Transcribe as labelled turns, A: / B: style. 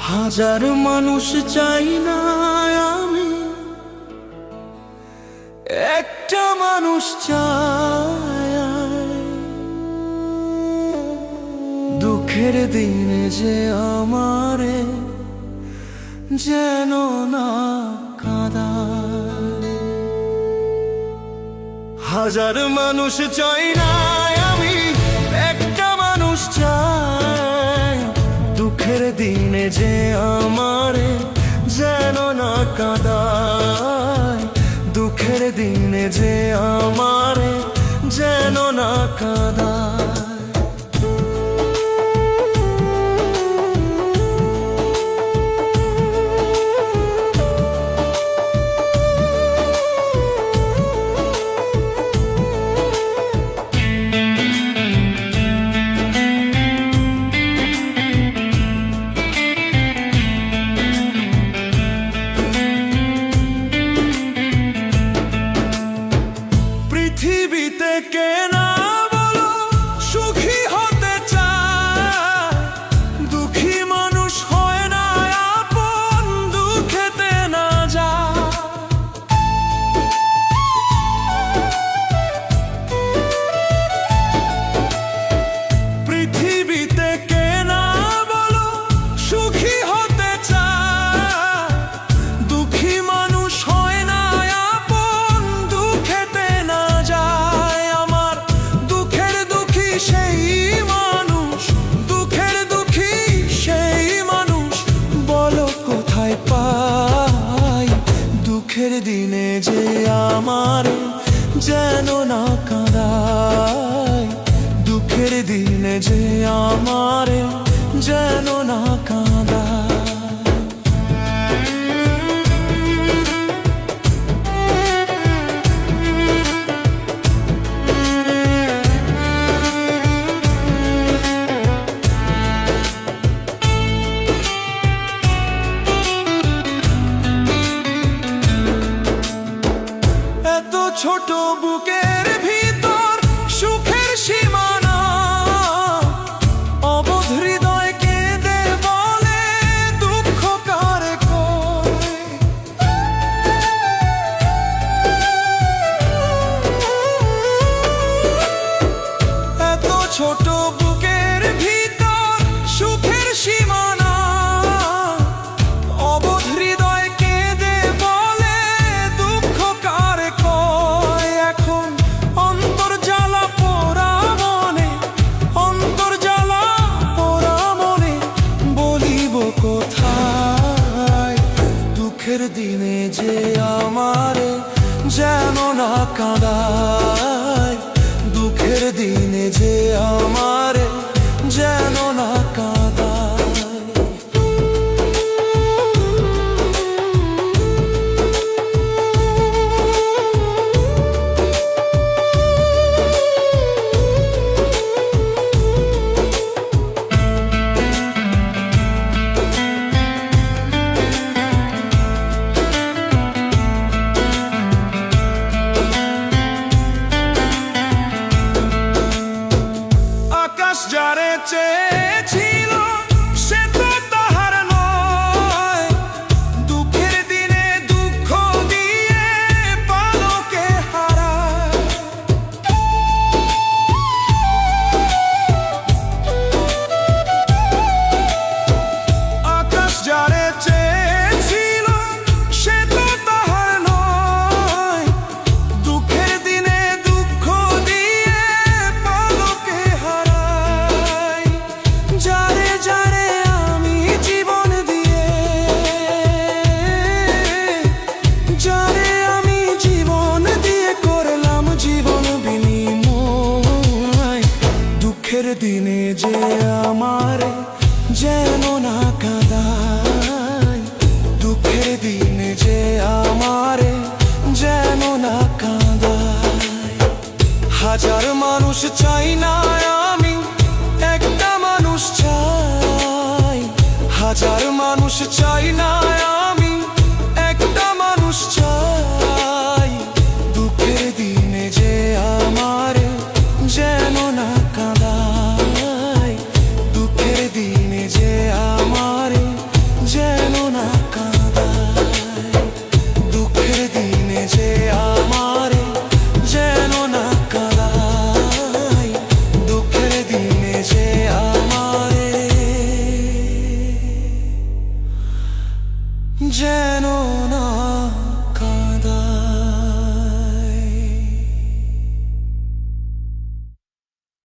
A: হাজার মানুষ চাই না আমি, একটা মানুষ চাই। দুঃখের দিনে যে আমারে যেন না কাঁদায়। হাজার মানুষ চাই না আমি, একটা মানুষ চাই। দুঃখের দিনে যে আমারে যেন না কাঁদায়। দুঃখের দিনে যে আমারে যেন না কাঁদায়। পৃথিবীতে কে না বলো সুখী হতে চায়, দুঃখী মানুষ হয় না আপন, দুঃখেতে না যায়। পৃথিবীতে কে না বলো সুখী হতে চায়, দুঃখী মানুষ হয় না আপন, দুঃখেতে না যায়। আমার দুঃখের দুঃখী সেই মানুষ, দুঃখের দুঃখী সেই মানুষ, বলো কোথায় পাই। দুঃখের দিনে যে আমারে যেন না কাঁদায়। দুঃখের দিনে যে আমারে যেন না কাঁদায়। এত ছোট বুকের ভিতর সুখের সীমানা, অবোধ হৃদয় কেঁদে বলে দুঃখ কারে কয়। এত ছোট বুকের ভিতর সুখের সীমানা, অবোধ হৃদয় কেঁদে বলে দুঃখ কারে কয়। এখন অন্তর জ্বালা পোড়া মনে, অন্তর জ্বালা পোড়া মনে, বলিব কোথায়। দুঃখের দিনে যে আমারে যেন না কাঁদায়। দুঃখের দিনে যে আমারে যেন না কাঁদায়। আকাশ যারে চেয়েছিল সে তো তাহার নয়, দুঃখের দিনে দুঃখ দিয়ে পালকে হারায়। আকাশ যারে চেয়েছিল সে তো তাহার নয়, দুঃখের দিনে দুঃখ দিয়ে পালকে হারায়। যারে যারে আমি জীবন দিয়ে, যারে আমি জীবন দিয়ে করলাম জীবন বিনিময়। দুঃখের দিনে যে আমারে যেন না কাঁদায়। দুঃখের দিনে যে আমারে যেন না কাঁদায়। হাজার মানুষ চাই না আমি, একটা মানুষ চাই। হাজার মানুষ চাই না